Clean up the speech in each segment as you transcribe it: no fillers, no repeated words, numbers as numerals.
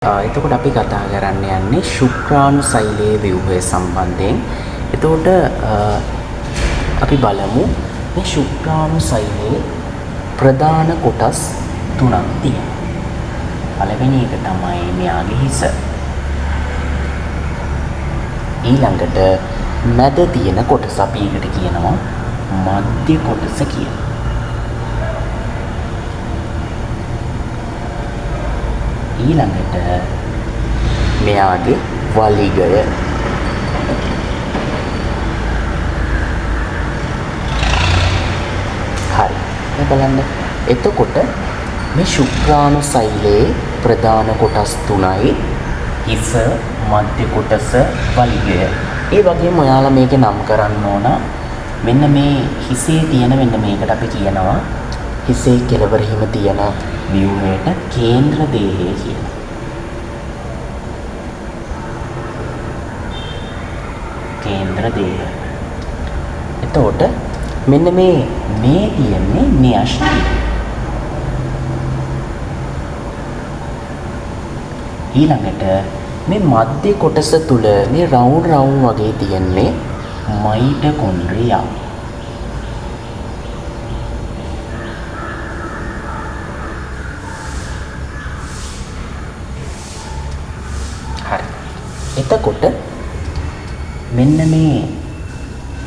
එතකොට අපි කතා කරන්න යන්නේ ශුක්‍රාණු සෛලයේ ව්‍යුහය සම්බන්ධයෙන්. එතකොට අපි බලමු මේ ශුක්‍රාණු සෛලයේ ප්‍රධාන කොටස් තුනක් තියෙනවා. පළවෙනි එක තමයි මෙයාගේ හිස. ඊළඟට මැද තියෙන කොටස අපි ඒකට කියනවා මධ්‍ය කොටස කියලා. ඊළඟට මෙයාගේ වලිගය. හරි. මේ බලන්න. එතකොට මේ ශුක්‍රාණු සෛලයේ ප්‍රධාන කොටස් තුනයි හිස, මධ්‍ය කොටස, වලිගය. ඒ වගේම ඔයාලා මේක නම් කරන්න ඕන. මෙන්න මේ හිසේ තියෙන මෙන්න මේකට අපි කියනවා හිසේ කෙළවරෙහිම තියෙන ව්‍යුහයට කේන්ද්‍ර දේහය කියලා. කේන්ද්‍ර දේහය. එතකොට මෙන්න මේ තියෙන්නේ න්‍යෂ්ටි. ඊළඟට මේ මධ්‍ය කොටස තුල මේ රවුම් වගේ තියෙන්නේ මයිටොකොන්ඩ්‍රියා. එතකොට මෙන්න මේ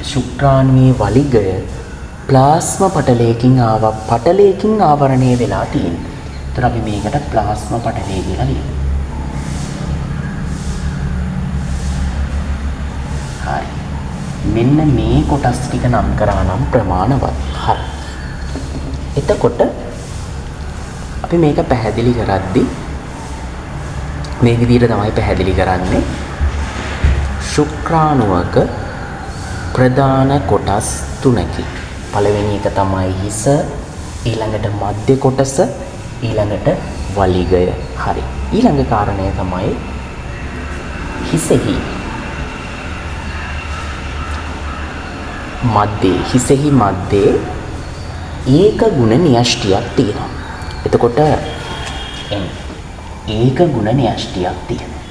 ශුක්‍රාණුවේ වලිගය ප්ලාස්මා පටලයකින් ආවරණය වෙලා තියෙනවා. ඒතර අපි මේකට ප්ලාස්මා පටලය කියලා කියනවා. හරි. මෙන්න මේ කොටස් ටික නම් කරා නම් ප්‍රමාණවත්. හරි. එතකොට අපි මේක පැහැදිලි කරද්දී මේ විදිහට තමයි පැහැදිලි කරන්නේ. ශුක්‍රාණුවක ප්‍රධාන කොටස් තුනකි. පළවෙනි එක තමයි හිස, ඊළඟට මධ්‍ය කොටස, ඊළඟට වලිගය. හරි. ඊළඟ කාරණය තමයි හිසෙහි මැද්දේ ඒක ගුණ න්‍යෂ්ටියක් තියෙනවා. එතකොට ඒක ගුණ න්‍යෂ්ටියක් තියෙනවා.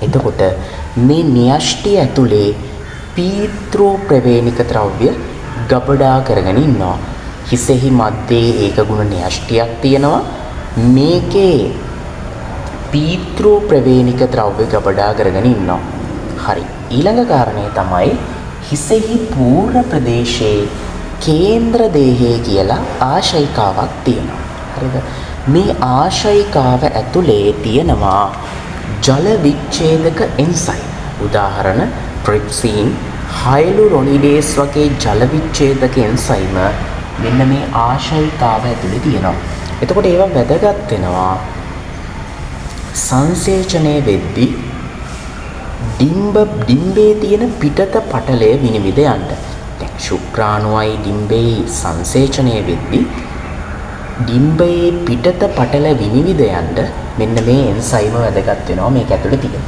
එතකොට මේ න්‍යෂ්ටිය ඇතුලේ පීතෘ ප්‍රවේණික ද්‍රව්‍ය ගබඩා කරගෙන ඉන්නවා. හිසෙහි මැද්දේ ඒක ගුණ න්‍යෂ්ටියක් තියෙනවා. මේකේ පීතෘ ප්‍රවේණික ද්‍රව්‍ය ගබඩා කරගෙන ඉන්නවා. හරි. ඊළඟ කාරණය තමයි හිසෙහි පූර්ව ප්‍රදේශයේ කේන්ද්‍ර දේහය කියලා ආශයිකාවක් තියෙනවා. හරිද? මේ ආශයිකාව ඇතුලේ තියෙනවා ජල විච්ඡේදක එන්සයිම්. උදාහරණ ට්‍රිප්සින්, හයලුරොනිඩේස් වගේ ජල විච්ඡේදක එන්සයිම මෙන්න මේ ආශයිකාව ඇතුලේ තියෙනවා. එතකොට ඒවා වැදගත් වෙනවා සංසේචනය වෙද්දී ඩිම්බේ තියෙන පිටත පටලය විනිවිද යන්න. දැන් ශුක්‍රාණුවයි ඩිම්බේ සංසේචනය වෙද්දී ඩිම්බයේ පිටත පටල විනිවිද යන්න මෙන්න මේ එන්සයිම වැදගත් වෙනවා මේක ඇතුලේ තියෙන.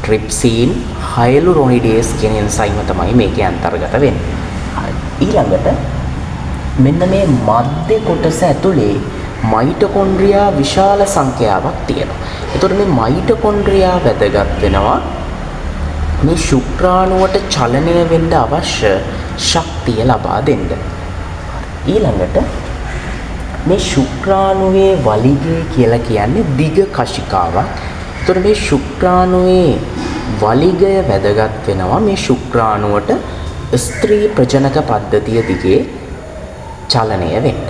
ට්‍රිප්සින්, හයලුරොනිඩේස් කියන එන්සයිම තමයි මේකේ අන්තර්ගත වෙන්නේ. හරි. ඊළඟට මෙන්න මේ මධ්‍ය කොටස ඇතුලේ මයිටොකොන්ඩ්‍රියා විශාල සංඛ්‍යාවක් තියෙනවා. ඒතකොට මේ මයිටොකොන්ඩ්‍රියා වැදගත් වෙනවා මේ ශුක්‍රාණුවට චලනය වෙන්න අවශ්‍ය ශක්තිය ලබා දෙන්න. ඊළඟට මේ ශුක්‍රාණුවේ වලිගය කියලා කියන්නේ දිග කශිකාවක්. ඒතර මේ ශුක්‍රාණුවේ වලිගය වැදගත් වෙනවා මේ ශුක්‍රාණුවට ස්ත්‍රී ප්‍රජනක පද්ධතිය දිගේ චලනය වෙන්න.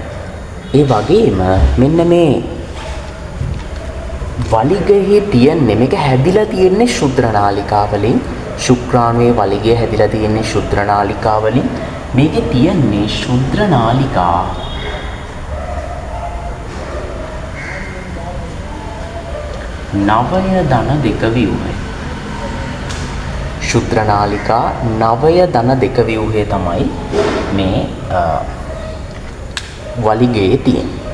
ඒ වගේම මෙන්න මේ වලිගයේ තියෙන්නේ මේක හැදිලා තියෙන්නේ ශුද්‍ර නාලිකා වලින්. ශුක්‍රාණුවේ වලිගය හැදිලා තියෙන්නේ ශුද්‍ර නාලිකා වලින්. මේකේ තියෙන්නේ ශුද්‍ර නාලිකා නවය ධන දෙක ව්‍යුහය. ශුද්‍ර නාලිකා නවය ධන දෙක ව්‍යුහය තමයි මේ වලිගයේ තියෙන්නේ.